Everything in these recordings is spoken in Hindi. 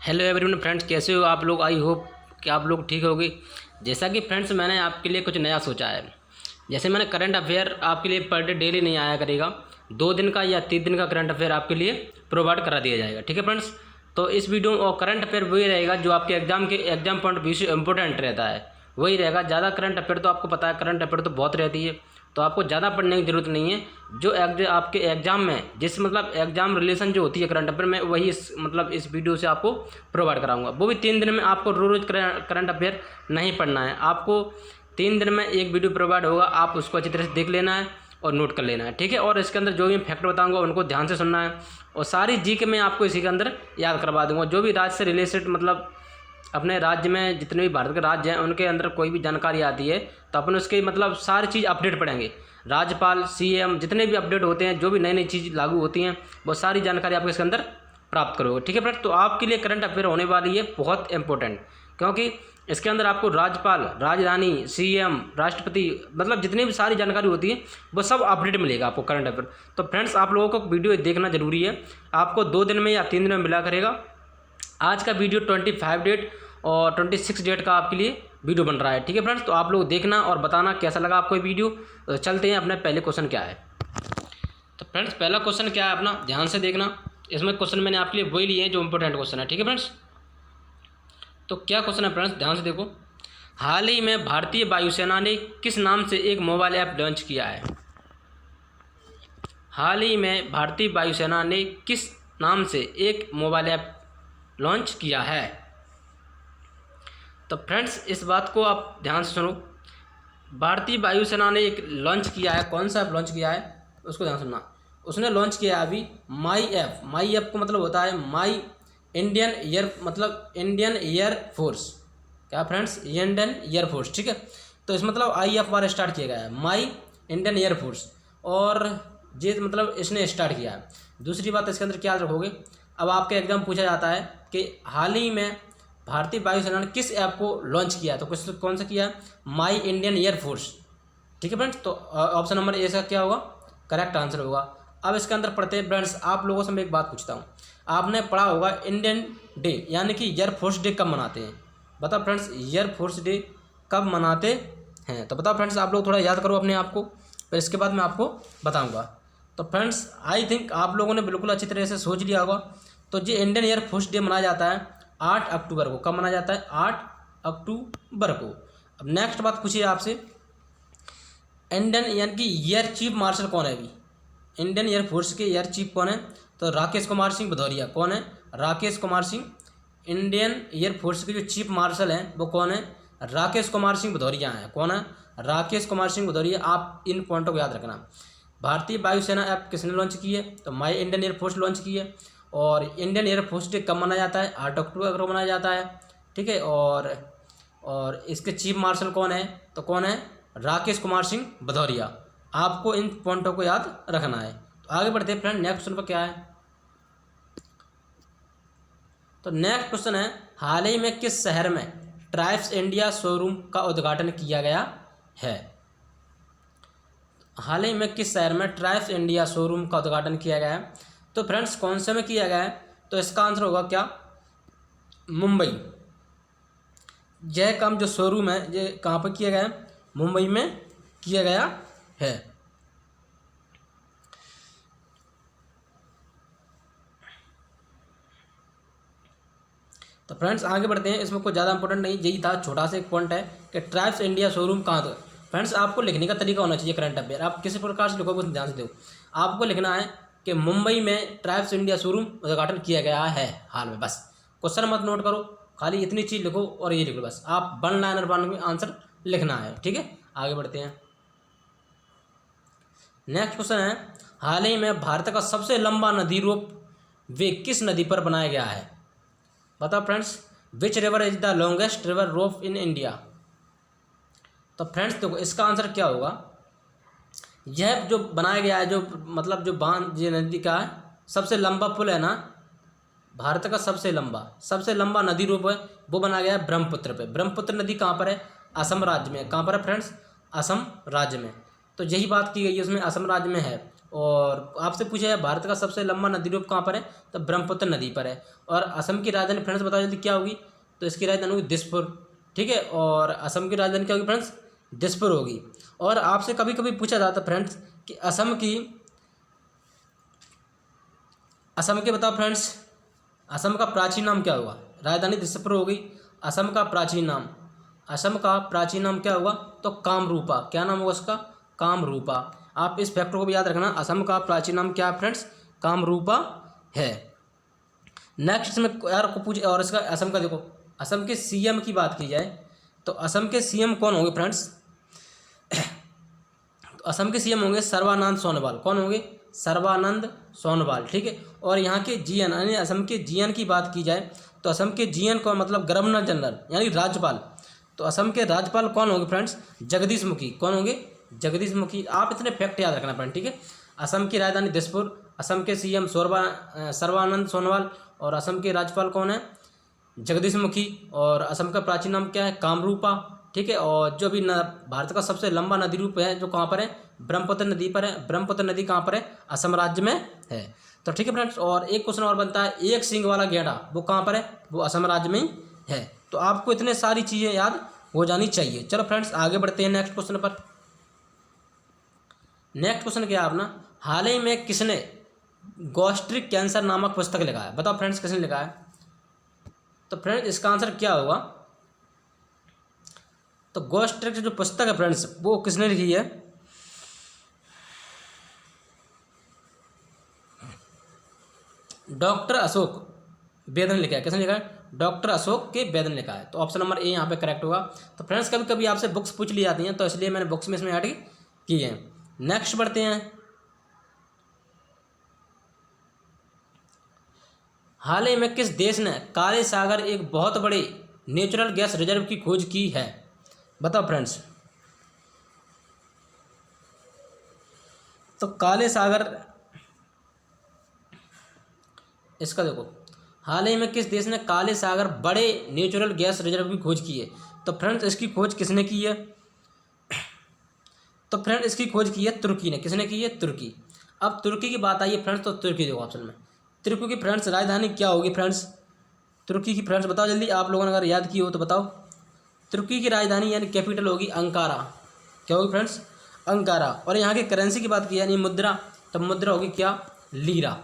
हेलो एवरीवन फ्रेंड्स, कैसे हो आप लोग। आई होप कि आप लोग ठीक होगे। जैसा कि फ्रेंड्स मैंने आपके लिए कुछ नया सोचा है। जैसे मैंने करंट अफेयर आपके लिए पर डे डेली नहीं आया करेगा, 2 दिन का या 3 दिन का करंट अफेयर आपके लिए प्रोवाइड करा दिया जाएगा। ठीक है फ्रेंड्स, तो इस वीडियो और करंट अफेयर वही रहेगा जो आपके एग्जाम पॉइंट ऑफ व्यू से इंपॉर्टेंट रहता है, वही रहेगा। ज़्यादा करंट अफेयर तो आपको पता है, करंट अफेयर तो बहुत रहती है, तो आपको ज़्यादा पढ़ने की ज़रूरत नहीं है। जो आपके एग्जाम में जिस एग्जाम रिलेशन जो होती है करंट अफेयर में, वही इस वीडियो से आपको प्रोवाइड कराऊंगा। वो भी 3 दिन में। आपको रोज़ करंट अफेयर नहीं पढ़ना है, आपको 3 दिन में एक वीडियो प्रोवाइड होगा, आप उसको अच्छी तरह से देख लेना है और नोट कर लेना है। ठीक है, और इसके अंदर जो भी फैक्ट बताऊंगा उनको ध्यान से सुनना है, और सारी जी के मैं आपको इसी के अंदर याद करवा दूंगा। जो भी राज्य से रिलेटेड अपने राज्य में जितने भी भारत के राज्य हैं उनके अंदर कोई भी जानकारी आती है तो अपन उसके सारी चीज़ अपडेट पढ़ेंगे। राज्यपाल, सीएम, जितने भी अपडेट होते हैं, जो भी नई नई चीज़ लागू होती हैं, वो सारी जानकारी आपको इसके अंदर प्राप्त करोगे। ठीक है फ्रेंड, तो आपके लिए करंट अफेयर होने वाली है बहुत इंपॉर्टेंट, क्योंकि इसके अंदर आपको राज्यपाल, राजधानी, सीएम, राष्ट्रपति, जितनी भी सारी जानकारी होती है वो सब अपडेट मिलेगा आपको करंट अफेयर। तो फ्रेंड्स आप लोगों को वीडियो देखना जरूरी है। आपको 2 दिन में या 3 दिन में मिला करेगा। आज का वीडियो 25 डेट और 26 डेट का आपके लिए वीडियो बन रहा है। ठीक है फ्रेंड्स, तो आप लोग देखना और बताना कैसा लगा आपको ये वीडियो। तो चलते हैं अपने पहले क्वेश्चन क्या है। तो फ्रेंड्स पहला क्वेश्चन क्या है अपना, ध्यान से देखना। इसमें क्वेश्चन मैंने आपके लिए वही लिए हैं जो इंपॉर्टेंट क्वेश्चन है। ठीक है फ्रेंड्स, तो क्या क्वेश्चन है फ्रेंड्स, ध्यान से देखो। हाल ही में भारतीय वायुसेना ने किस नाम से एक मोबाइल ऐप लॉन्च किया है? हाल ही में भारतीय वायुसेना ने किस नाम से एक मोबाइल ऐप लॉन्च किया है? तो फ्रेंड्स इस बात को आप ध्यान से सुनो। भारतीय वायुसेना ने एक लॉन्च किया है। कौन सा ऐप लॉन्च किया है उसको ध्यान सुनना। उसने लॉन्च किया है अभी माई ऐप। माई ऐप को मतलब होता है my Indian Indian air force. क्या फ्रेंड्स, इंडियन एयर फोर्स। ठीक है, तो इस IFR स्टार्ट किया गया है, माई इंडियन एयर फोर्स, और ये इसने स्टार्ट किया है। दूसरी बात इसके अंदर क्या रखोगे, अब आपके एग्जाम पूछा जाता है कि हाल ही में भारतीय वायुसेना ने किस ऐप को लॉन्च किया है, तो कौन सा किया है? My Indian air force. ठीक है फ्रेंड्स, तो ऑप्शन नंबर ए का क्या होगा, करेक्ट आंसर होगा। अब इसके अंदर पढ़ते हैं फ्रेंड्स, आप लोगों से मैं एक बात पूछता हूँ। आपने पढ़ा होगा इंडियन डे यानी कि एयर फोर्स डे कब मनाते हैं? बताओ फ्रेंड्स, एयर फोर्स डे कब मनाते हैं? तो बताओ फ्रेंड्स, आप लोग थोड़ा याद करो अपने आप को, फिर इसके बाद मैं आपको बताऊँगा। तो फ्रेंड्स आई थिंक आप लोगों ने बिल्कुल अच्छी तरह से सोच लिया होगा। तो ये इंडियन एयर फोर्स डे मनाया जाता है 8 अक्टूबर को। कब मनाया जाता है? 8 अक्टूबर को। अब नेक्स्ट बात पूछिए आपसे, इंडियन यानी कि एयर चीफ मार्शल कौन है? अभी इंडियन एयर फोर्स के एयर चीफ कौन है? तो राकेश कुमार सिंह भदौरिया। कौन है? Rakesh Kumar Singh. Indian air force के जो चीफ मार्शल हैं वो कौन है? राकेश कुमार सिंह भदौरिया हैं। कौन है? राकेश कुमार सिंह भदौरिया। आप इन पॉइंटों को याद रखना। भारतीय वायुसेना ऐप किसने लॉन्च की है? तो my Indian air force launch की है। और इंडियन एयर फोर्स डे कब मनाया जाता है? 8 अक्टूबर को मनाया जाता है। ठीक है, और इसके चीफ मार्शल कौन है? तो कौन है? राकेश कुमार सिंह भदौरिया। आपको इन पॉइंटों को याद रखना है। तो आगे बढ़ते हैं फ्रेंड, नेक्स्ट क्वेश्चन पर क्या है। तो नेक्स्ट क्वेश्चन है, हाल ही में किस शहर में ट्राइब्स इंडिया शोरूम का उद्घाटन किया गया है? हाल ही में किस शहर में ट्राइब्स इंडिया शोरूम का उद्घाटन किया गया है? तो फ्रेंड्स कौन से में किया गया है? तो इसका आंसर होगा क्या? मुंबई। यह काम जो शोरूम है ये कहाँ पर किया गया है? मुंबई में किया गया है। तो फ्रेंड्स आगे बढ़ते हैं, इसमें कोई ज़्यादा इंपॉर्टेंट नहीं, यही था, छोटा सा एक पॉइंट है कि ट्राइब्स इंडिया शोरूम कहाँ था। फ्रेंड्स आपको लिखने का तरीका होना चाहिए करंट अफेयर। आप किसी प्रकार से लिखोगे ध्यान से दो। आपको लिखना है कि मुंबई में ट्राइब्स इंडिया शोरूम उद्घाटन किया गया है हाल में। बस क्वेश्चन मत नोट करो, खाली इतनी चीज़ लिखो और ये लिखो बस। आप 1 लाइनर 1 में आंसर लिखना है। ठीक है, आगे बढ़ते हैं। नेक्स्ट क्वेश्चन है, हाल ही में भारत का सबसे लंबा नदी रोप वे किस नदी पर बनाया गया है? बताओ friends, which river is the longest river rope in India? तो फ्रेंड्स देखो इसका आंसर क्या होगा, यह जो बनाया गया है जो बांध ये नदी का है, सबसे लंबा पुल है ना, भारत का सबसे लंबा नदी रोप है वो बनाया गया है ब्रह्मपुत्र पे। ब्रह्मपुत्र नदी कहाँ पर है? असम राज्य में। कहाँ पर है फ्रेंड्स? असम राज्य में। तो यही बात की गई है उसमें, असम राज्य में है। और आपसे पूछा है भारत का सबसे लंबा नदी रूप कहाँ पर है, तो ब्रह्मपुत्र नदी पर है। और असम की राजधानी फ्रेंड्स बताओ जल्दी क्या होगी, तो इसकी राजधानी होगी दिसपुर। ठीक है, और असम की राजधानी क्या होगी फ्रेंड्स, दिसपुर होगी। और आपसे कभी कभी पूछा जाता है फ्रेंड्स कि असम के बताओ फ्रेंड्स, असम का प्राचीन नाम क्या होगा, राजधानी दिसपुर होगी। असम का प्राचीन नाम क्या होगा, तो कामरूपा। क्या नाम होगा उसका, कामरूपा। आप इस फैक्टर को भी याद रखना, असम का प्राचीन नाम क्या है फ्रेंड्स, कामरूपा है। नेक्स्ट में यार को पूछ, और इसका असम का देखो, असम के सीएम की बात की जाए तो असम के सीएम कौन होंगे फ्रेंड्स, तो असम के सीएम होंगे सर्बानंद सोनोवाल। कौन होंगे, सर्बानंद सोनोवाल। ठीक है, और यहाँ के जीएन यानी असम के जीएन की बात की जाए तो असम के जीएन को मतलब गवर्नर जनरल यानी राज्यपाल, तो असम के राज्यपाल कौन होंगे फ्रेंड्स, जगदीश मुखी। कौन होंगे, जगदीश मुखी। आप इतने फैक्ट याद रखना फ्रेंड। ठीक है, असम की राजधानी दिसपुर, असम के सीएम सर्बानंद सोनोवाल, और असम के राज्यपाल कौन है, जगदीश मुखी। और असम का प्राचीन नाम क्या है, कामरूपा। ठीक है, और जो भी भारत का सबसे लंबा नदी रूप है जो कहाँ पर है, ब्रह्मपुत्र नदी पर है। ब्रह्मपुत्र नदी कहाँ पर है, असम राज्य में है। तो ठीक है फ्रेंड्स, और एक क्वेश्चन और बनता है, एक सींग वाला गैंडा वो कहाँ पर है, वो असम राज्य में ही है। तो आपको इतने सारी चीज़ें याद हो जानी चाहिए। चलो फ्रेंड्स आगे बढ़ते हैं नेक्स्ट क्वेश्चन पर। नेक्स्ट क्वेश्चन क्या है अपना, हाल ही में किसने गैस्ट्रिक कैंसर नामक पुस्तक लिखा है, बताओ फ्रेंड्स किसने लिखा है। तो फ्रेंड्स इसका आंसर क्या होगा, तो गैस्ट्रिक जो पुस्तक है फ्रेंड्स वो किसने लिखी है, डॉक्टर अशोक वेद ने लिखा है। किसने लिखा है, डॉक्टर अशोक के वेद ने लिखा है। तो ऑप्शन नंबर ए यहाँ पे करेक्ट होगा। तो फ्रेंड्स कभी कभी आपसे बुक्स पूछ ली जाती हैं तो इसलिए मैंने बुक्स में इसमें ऐड की है। नेक्स्ट बढ़ते हैं, हाल ही में किस देश ने काले सागर एक बहुत बड़े नेचुरल गैस रिजर्व की खोज की है, बताओ फ्रेंड्स। तो काले सागर, इसका देखो, हाल ही में किस देश ने काले सागर बड़े नेचुरल गैस रिजर्व की खोज की है। तो फ्रेंड्स इसकी खोज किसने की है, तो फ्रेंड इसकी खोज की है तुर्की ने। किसने की है, तुर्की। अब तुर्की की बात आई है फ्रेंड्स, तो तुर्की देखो ऑप्शन में, तुर्की की फ्रेंड्स राजधानी क्या होगी फ्रेंड्स, तुर्की की फ्रेंड्स बताओ जल्दी, आप लोगों ने अगर याद की हो तो बताओ। तुर्की की राजधानी यानी कैपिटल होगी अंकारा। क्या होगी फ्रेंड्स, अंकारा। और यहाँ की करेंसी की बात की यानी मुद्रा, तो मुद्रा होगी क्या, लीरा।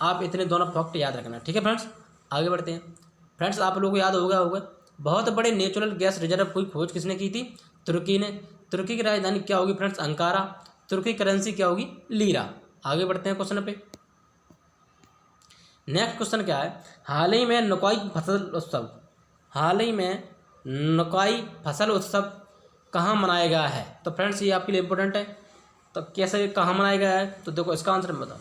आप इतने दोनों फैक्ट याद रखना। ठीक है फ्रेंड्स आगे बढ़ते हैं। फ्रेंड्स आप लोगों को याद होगा बहुत बड़े नेचुरल गैस रिजर्व की खोज किसने की थी, तुर्की ने। तुर्की की राजधानी क्या होगी फ्रेंड्स, अंकारा। तुर्की करेंसी क्या होगी, लीरा। आगे बढ़ते हैं क्वेश्चन पे। नेक्स्ट क्वेश्चन क्या है, हाल ही में नुकाई फसल उत्सव कहाँ मनाया गया है। तो फ्रेंड्स ये आपके लिए इंपॉर्टेंट है। तो कैसे कहाँ मनाया गया है, तो देखो इसका आंसर बताओ।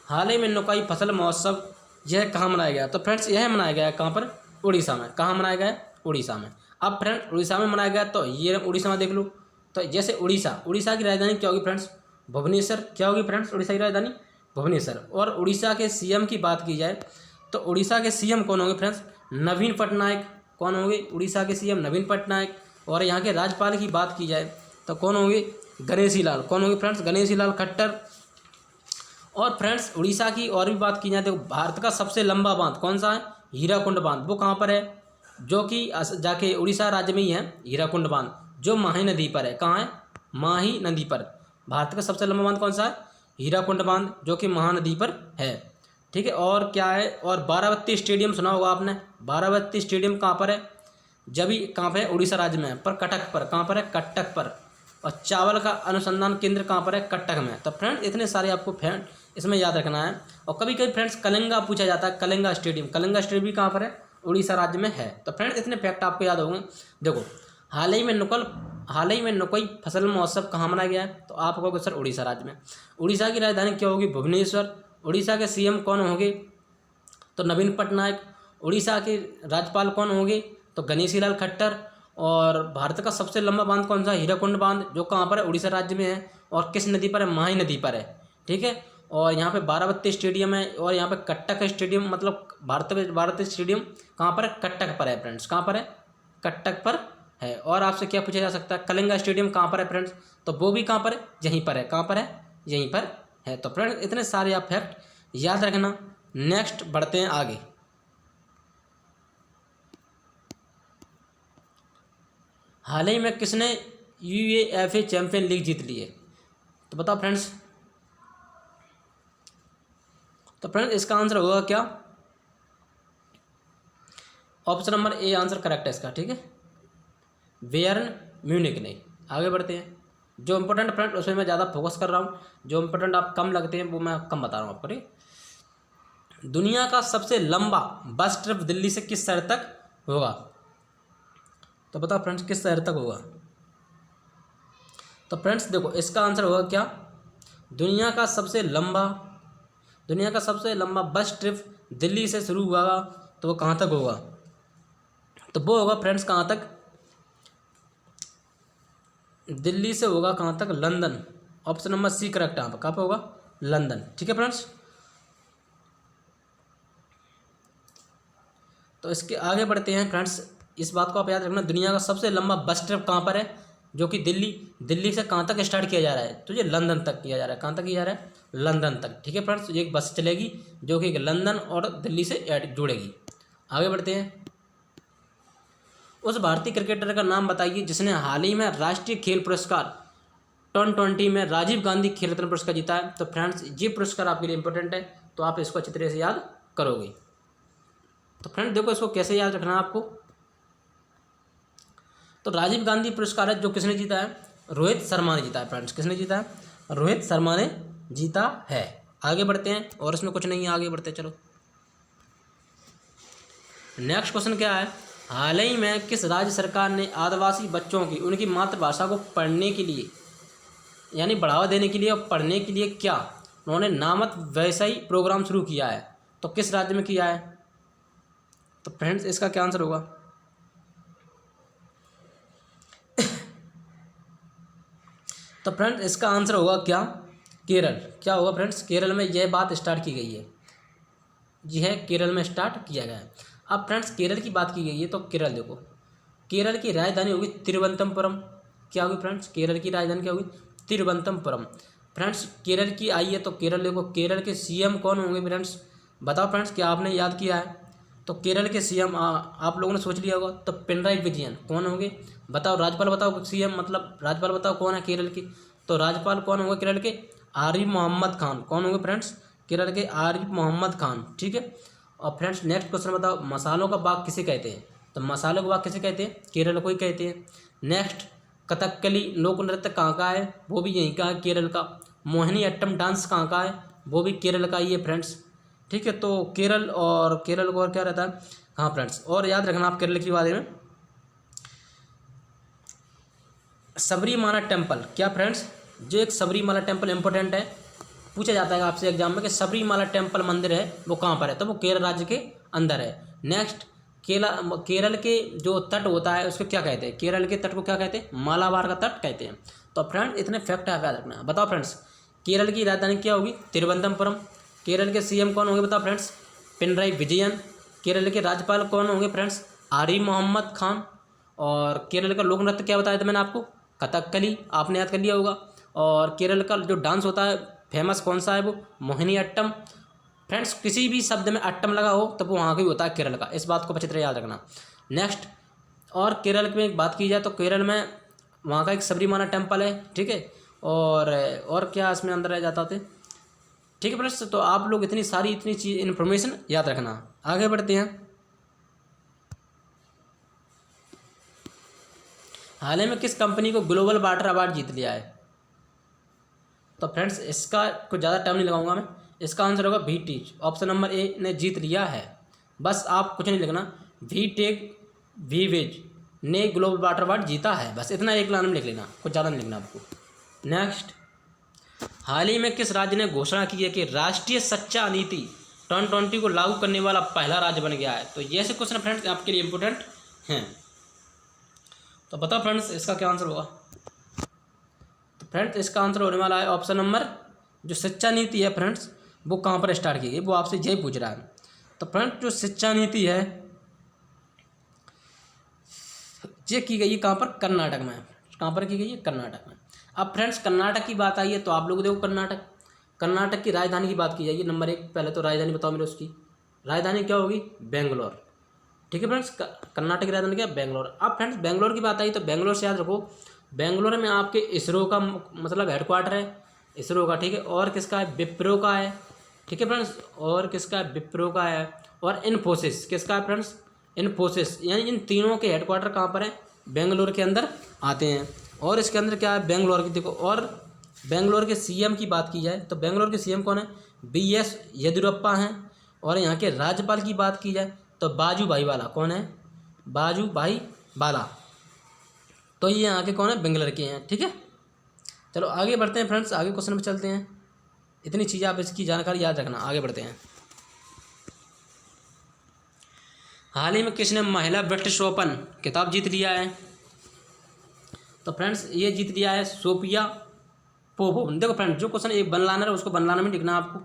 हाल ही में नुकाई फसल महोत्सव यह कहाँ मनाया गया, तो फ्रेंड्स यह मनाया गया है कहाँ पर, उड़ीसा में। कहाँ मनाया गया है, उड़ीसा में। अब फ्रेंड्स उड़ीसा में मनाया गया तो ये उड़ीसा में देख लो। तो जैसे उड़ीसा की राजधानी क्या होगी फ्रेंड्स, भुवनेश्वर। क्या होगी फ्रेंड्स उड़ीसा की राजधानी, भुवनेश्वर। और उड़ीसा के सीएम की बात की जाए तो उड़ीसा के सीएम कौन होंगे फ्रेंड्स, नवीन पटनायक। कौन होंगे, उड़ीसा के सीएम नवीन पटनायक। और यहाँ के राज्यपाल की बात की जाए तो कौन होंगे, गणेशी लाल। कौन होंगे फ्रेंड्स, गणेशी लाल खट्टर। और फ्रेंड्स उड़ीसा की और भी बात की जाए तो भारत का सबसे लंबा बांध कौन सा है, हीराकुंड बांध। वो कहाँ पर है, जो कि जाके उड़ीसा राज्य में ही है हीराकुंड बांध, जो माही नदी पर है। कहाँ है, माही नदी पर। भारत का सबसे लंबा बांध कौन सा है, हीराकुंड बांध, जो कि महानदी पर है। ठीक है, और क्या है, और बारावती स्टेडियम सुना होगा आपने। बारावती स्टेडियम कहाँ पर है, जब भी कहाँ पर है, उड़ीसा राज्य में है, पर कटक पर। कहाँ पर है, कटक पर। और चावल का अनुसंधान केंद्र कहाँ पर है, कटक में। तो फ्रेंड इतने सारे आपको फ्रेंड इसमें याद रखना है। और कभी कभी फ्रेंड्स कलिंगा पूछा जाता है, कलिंगा स्टेडियम भी कहाँ पर है, उड़ीसा राज्य में है। तो फ्रेंड इतने फैक्ट आपको याद होंगे। देखो हाल ही में नुकई फसल महोत्सव कहाँ मनाया गया है, तो आप कहोगे सर उड़ीसा राज्य में। उड़ीसा की राजधानी क्या होगी, भुवनेश्वर। उड़ीसा के सीएम कौन होंगे, तो नवीन पटनायक। उड़ीसा के राज्यपाल कौन होंगे, तो गणेशी लाल खट्टर। और भारत का सबसे लंबा बांध कौन सा, हीराकुंड बांध, जो कहाँ पर है, उड़ीसा राज्य में है। और किस नदी पर है, माही नदी पर है। ठीक है, और यहाँ पे बारावती स्टेडियम है। और यहाँ पे कटक स्टेडियम, मतलब भारत स्टेडियम कहाँ पर है, कटक पर है फ्रेंड्स। कहाँ पर है, कटक पर है। और आपसे क्या पूछा जा सकता है, कलिंगा स्टेडियम कहाँ पर है फ्रेंड्स, तो वो भी कहाँ पर है, यहीं पर है। कहाँ पर है, यहीं पर है। तो फ्रेंड्स इतने सारे आप फैक्ट याद रखना। नेक्स्ट बढ़ते हैं आगे। हाल ही में किसने यूएफए चैंपियन लीग जीत ली है, तो बताओ फ्रेंड्स। तो फ्रेंड्स इसका आंसर होगा क्या, option number A answer correct है इसका, ठीक है, बायर्न म्यूनिख ने। आगे बढ़ते हैं। जो इंपॉर्टेंट फ्रेंड उसमें मैं ज़्यादा फोकस कर रहा हूँ, जो इंपॉर्टेंट आप कम लगते हैं वो मैं कम बता रहा हूँ आपको, ठीक। दुनिया का सबसे लंबा बस ट्रिप दिल्ली से किस शहर तक होगा, तो बताओ फ्रेंड्स किस शहर तक होगा। तो फ्रेंड्स देखो इसका आंसर होगा क्या, दुनिया का सबसे लंबा बस ट्रिप दिल्ली से शुरू हुआ तो वो कहाँ तक होगा, तो वो होगा फ्रेंड्स कहाँ तक, दिल्ली से होगा कहाँ तक, London. Option number C correct है यहाँ पर, कहाँ पर होगा, लंदन, ठीक है फ्रेंड्स। तो इसके आगे बढ़ते हैं फ्रेंड्स। इस बात को आप याद रखना, दुनिया का सबसे लंबा बस ट्रिप कहाँ पर है, जो कि दिल्ली से कहाँ तक स्टार्ट किया जा रहा है, तो ये लंदन तक किया जा रहा है। कहाँ तक किया जा रहा है, लंदन तक, ठीक है फ्रेंड्स। ये एक बस चलेगी जो कि लंदन और दिल्ली से जुड़ेगी। आगे बढ़ते हैं। उस भारतीय क्रिकेटर का नाम बताइए जिसने हाल ही में राष्ट्रीय खेल पुरस्कार 2020 में राजीव गांधी खेल रत्न पुरस्कार जीता है। तो फ्रेंड्स ये पुरस्कार आपके लिए इंपॉर्टेंट है, तो आप इसको अच्छी तरह से याद करोगे। तो फ्रेंड्स देखो इसको कैसे याद रखना है आपको। तो राजीव गांधी पुरस्कार है जो किसने जीता है, रोहित शर्मा ने जीता है फ्रेंड्स। किसने जीता है, रोहित शर्मा ने जीता है। आगे बढ़ते हैं, और इसमें कुछ नहीं है, आगे बढ़ते हैं चलो। नेक्स्ट क्वेश्चन क्या है, हाल ही में किस राज्य सरकार ने आदिवासी बच्चों की उनकी मातृभाषा को पढ़ने के लिए यानी बढ़ावा देने के लिए और पढ़ने के लिए क्या उन्होंने नामक वैसा ही प्रोग्राम शुरू किया है, तो किस राज्य में किया है, तो फ्रेंड्स इसका क्या आंसर होगा। तो फ्रेंड्स इसका आंसर होगा क्या, केरल। क्या होगा फ्रेंड्स, केरल में यह बात स्टार्ट की गई है, जी है केरल में स्टार्ट किया गया है। अब फ्रेंड्स केरल की बात की गई है, तो केरल देखो, केरल की राजधानी होगी तिरुवनंतपुरम। क्या होगी फ्रेंड्स, केरल की राजधानी क्या होगी, तिरुवनंतपुरम। फ्रेंड्स केरल की आई है, तो केरल देखो, केरल के सीएम कौन होंगे फ्रेंड्स, बताओ फ्रेंड्स, क्या आपने याद किया है, तो केरल के सीएम आप लोगों ने सोच लिया होगा, तो पिनराई विजयन कौन होंगे, बताओ। राज्यपाल बताओ, सीएम मतलब राज्यपाल बताओ कौन है केरल की, तो राज्यपाल कौन होंगे केरल के, आरिफ मोहम्मद खान। कौन होंगे फ्रेंड्स, केरल के आरिफ मोहम्मद खान, ठीक है। और फ्रेंड्स नेक्स्ट क्वेश्चन बताओ, मसालों का बाग किसे कहते हैं, तो मसालों का बाग किसे कहते हैं, केरल को ही कहते हैं। नेक्स्ट, कथकली लोक नृत्य कहाँ का है, वो भी यहीं का है, केरल का। मोहिनी अट्टम डांस कहाँ का है, वो भी केरल का ही है फ्रेंड्स, ठीक है। तो केरल को और क्या रहता है, हाँ फ्रेंड्स, और याद रखना आप केरल के बारे में, सबरीमाला टेम्पल। क्या फ्रेंड्स, जो एक सबरीमाला टेम्पल इंपॉर्टेंट है, पूछा जाता है आपसे एग्जाम में कि सबरीमाला टेम्पल मंदिर है वो कहाँ पर है, तो वो केरल राज्य के अंदर है। नेक्स्ट, केरल के जो तट होता है उसको क्या कहते हैं, केरल के तट को क्या कहते हैं, मालाबार का तट कहते हैं। तो फ्रेंड्स इतने फैक्ट आप याद रखना। बताओ फ्रेंड्स केरल की राजधानी क्या होगी, तिरुवनंतपुरम। केरल के सीएम कौन होंगे बताओ फ्रेंड्स, पिनराई विजयन। केरल के राज्यपाल कौन होंगे फ्रेंड्स, आरिफ मोहम्मद खान। और केरल का लोक नृत्य क्या बताया था मैंने आपको, कथकली, आपने याद कर लिया होगा। और केरल का जो डांस होता है फेमस कौन सा है, वो मोहिनी अट्टम। फ्रेंड्स किसी भी शब्द में अट्टम लगा हो तब वो वहाँ का ही होता है केरल का, इस बात को अच्छी तरह याद रखना। नेक्स्ट, और केरल में एक बात की जाए तो केरल में वहाँ का एक सबरीमाला टेम्पल है, ठीक है। और क्या इसमें अंदर रह जाता थे, ठीक है फ्रेंड्स। तो आप लोग इतनी चीज़ इन्फॉर्मेशन याद रखना। आगे बढ़ते हैं। हाल ही में किस कंपनी को ग्लोबल वाटर अवार्ड जीत लिया है, तो फ्रेंड्स इसका कुछ ज़्यादा टाइम नहीं लगाऊंगा मैं, इसका आंसर होगा V Tech. Option number A ने जीत लिया है। बस आप कुछ नहीं लिखना, वी टेक वीवेज ने ग्लोबल वाटर अवार्ड जीता है, बस इतना एक लाइन में लिख लेना, कुछ ज़्यादा नहीं लिखना आपको। नेक्स्ट, हाल ही में किस राज्य ने घोषणा की है कि राष्ट्रीय शिक्षा नीति 2020 को लागू करने वाला पहला राज्य बन गया है, तो ये ऐसे क्वेश्चन फ्रेंड्स आपके लिए इंपॉर्टेंट हैं। तो बताओ फ्रेंड्स इसका क्या आंसर होगा, तो फ्रेंड्स इसका आंसर होने वाला है ऑप्शन नंबर, जो शिक्षा नीति है फ्रेंड्स वो कहाँ पर स्टार्ट की गई, वो आपसे यही पूछ रहा है। तो फ्रेंड्स जो शिक्षा नीति है ये की गई है कहाँ पर, कर्नाटक में। कहाँ पर की गई है, कर्नाटक में। अब फ्रेंड्स कर्नाटक की बात आई है तो आप लोग देखो कर्नाटक की राजधानी की बात की जाएगी। नंबर 1 पहले तो राजधानी बताओ मेरे उसकी, राजधानी क्या होगी, बेंगलोर। ठीक है फ्रेंड्स, कर्नाटक की राजधानी क्या, बेंगलोर। अब फ्रेंड्स बेंगलोर की बात आई तो बेंगलोर से याद रखो, बेंगलोर में आपके इसरो का मतलब हेडक्वार्टर है, इसरो का। ठीक है, और किसका है, विप्रो का है। ठीक है फ्रेंड्स, और किसका है, विप्रो का है। और इन्फोसिस किसका है फ्रेंड्स, इन्फोसिस। यानी इन तीनों के हेडक्वार्टर कहाँ पर है, बेंगलोर के अंदर आते हैं। और इसके अंदर क्या है, बेंगलोर की देखो। और बेंगलोर के सीएम की बात की जाए तो बेंगलोर के सीएम कौन है, बीएस येदियुरप्पा हैं। और यहाँ के राज्यपाल की बात की जाए तो बाजूभाई वाला, कौन है, बाजूभाई वाला। तो ये यहाँ के कौन है, बेंगलोर के हैं। ठीक है, चलो आगे बढ़ते हैं फ्रेंड्स, आगे क्वेश्चन पे चलते हैं। इतनी चीज़ें आप इसकी जानकारी याद रखना, आगे बढ़ते हैं। हाल ही में किसने महिला ब्रिटिश ओपन खिताब जीत लिया है, तो फ्रेंड्स ये जीत लिया है सोफिया पोपोव। देखो फ्रेंड्स, जो क्वेश्चन एक बनलाना है उसको बनलाना में लिखना आपको।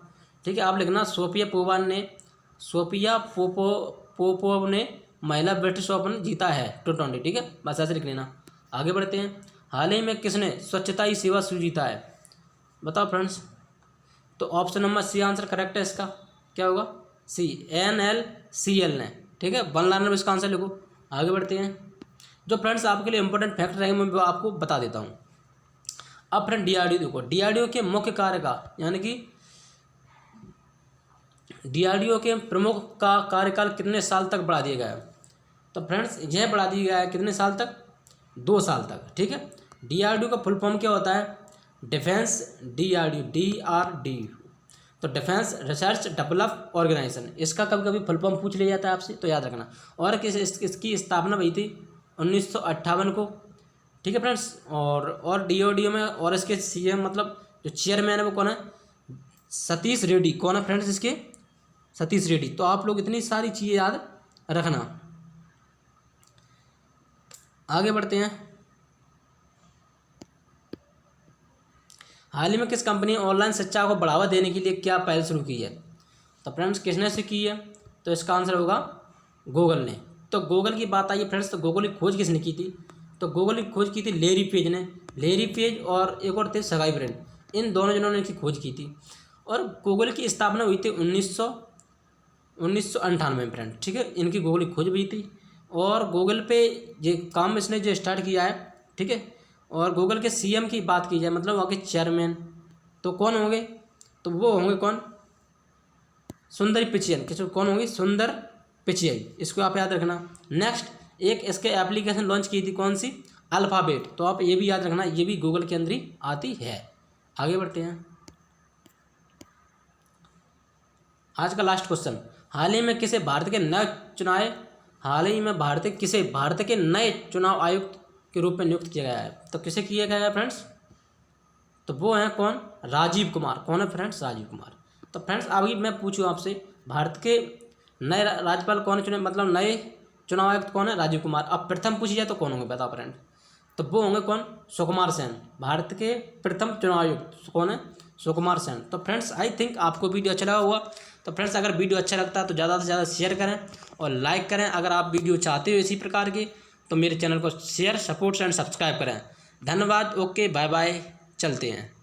ठीक है, आप लिखना सोफिया पोपोव ने महिला ब्रिटिश ओपन जीता है 220। ठीक है, बस ऐसे लिख लेना। आगे बढ़ते हैं। हाल ही में किसने स्वच्छता ही सेवा शुरू जीता है, बताओ फ्रेंड्स। तो option number C answer correct है इसका, क्या होगा, सी, NLCL ने। ठीक है, बनलाना में इसका आंसर लिखो। आगे बढ़ते हैं। जो फ्रेंड्स आपके लिए इंपॉर्टेंट फैक्ट रहेंगे मैं वो आपको बता देता हूँ। अब फ्रेंड DRDO देखो, DRDO के मुख्य कार्यकाल यानी कि DRDO के प्रमुख का कार्यकाल कितने साल तक बढ़ा दिया गया है, तो फ्रेंड्स यह बढ़ा दिया गया है कितने साल तक, 2 साल तक। ठीक है, DRDO का फुल फॉर्म क्या होता है, डिफेंस DRDO, तो डिफेंस रिसर्च डेवलप ऑर्गेनाइजेशन। इसका कभी कभी फुल फॉर्म पूछ लिया जाता है आपसे, तो याद रखना। और इसकी स्थापना हुई थी 1958 को। ठीक है फ्रेंड्स, और DRDO में और इसके CM मतलब जो चेयरमैन है वो कौन है, सतीश रेड्डी। कौन है फ्रेंड्स इसके, सतीश रेड्डी। तो आप लोग इतनी सारी चीज़ें याद रखना। आगे बढ़ते हैं। हाल ही में किस कंपनी ने ऑनलाइन शिक्षा को बढ़ावा देने के लिए क्या पहल शुरू की है, तो फ्रेंड्स किसने से की है, तो इसका आंसर होगा गूगल ने। तो गूगल की बात आई है फ्रेंड्स, तो गूगल की खोज किसने की थी, तो गूगल की खोज की थी लेरी पेज ने। लेरी पेज और एक और थे सर्गेई ब्रिन, इन दोनों जनों ने इनकी खोज की थी। और गूगल की स्थापना हुई थी 1998 में फ्रेंड। ठीक है, इनकी गूगल की खोज हुई थी। और गूगल पे ये काम इसने जो स्टार्ट किया है। ठीक है, और गूगल के CM की बात की जाए मतलब वहाँ के चेयरमैन तो कौन होंगे, तो वो होंगे कौन, सुंदर पिचई। किस कौन होंगी, सुंदर पिचई। इसको आप याद रखना। नेक्स्ट एक इसके एप्लीकेशन लॉन्च की थी, कौन सी, अल्फ़ाबेट। तो आप ये भी याद रखना, ये भी गूगल के अंदर ही आती है। आगे बढ़ते हैं। आज का लास्ट क्वेश्चन, हाल ही में किसे भारत के नए चुनाव आयुक्त के रूप में नियुक्त किया गया है, तो किसे किया गया है फ्रेंड्स, तो वो हैं कौन, राजीव कुमार। कौन है फ्रेंड्स, राजीव कुमार। तो फ्रेंड्स अभी मैं पूछूँ आपसे, भारत के नए राज्यपाल कौन चुने, मतलब नए चुनाव आयुक्त कौन है, राजीव कुमार। अब प्रथम पूछी जाए तो कौन होंगे बताओ फ्रेंड, तो वो होंगे कौन, सुकुमार सेन। भारत के प्रथम चुनाव आयुक्त कौन है, सुकुमार सेन। तो फ्रेंड्स आई थिंक आपको वीडियो अच्छा लगा हुआ। तो फ्रेंड्स अगर वीडियो अच्छा लगता है तो ज़्यादा से ज़्यादा शेयर करें और लाइक करें। अगर आप वीडियो चाहते हो इसी प्रकार की तो मेरे चैनल को शेयर, सपोर्ट एंड सब्सक्राइब करें। धन्यवाद, ओके, बाय बाय, चलते हैं।